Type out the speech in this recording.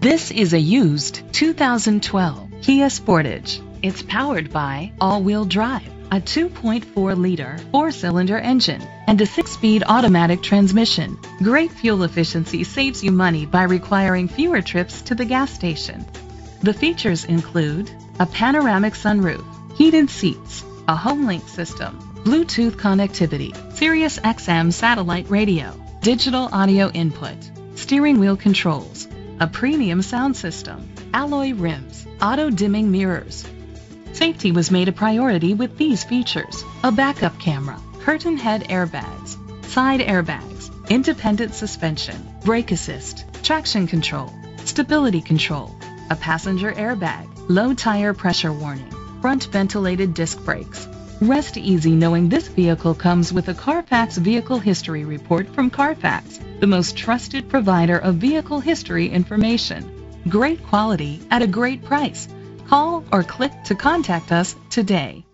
This is a used 2012 Kia Sportage. It's powered by all-wheel drive, a 2.4-liter four-cylinder engine, and a 6-speed automatic transmission. Great fuel efficiency saves you money by requiring fewer trips to the gas station. The features include a panoramic sunroof, heated seats, a HomeLink system, Bluetooth connectivity, Sirius XM satellite radio, digital audio input, steering wheel controls, a premium sound system, alloy rims, auto-dimming mirrors. Safety was made a priority with these features: a backup camera, curtain head airbags, side airbags, independent suspension, brake assist, traction control, stability control, a passenger airbag, low tire pressure warning, front ventilated disc brakes. Rest easy knowing this vehicle comes with a Carfax Vehicle History Report from Carfax, the most trusted provider of vehicle history information. Great quality at a great price. Call or click to contact us today.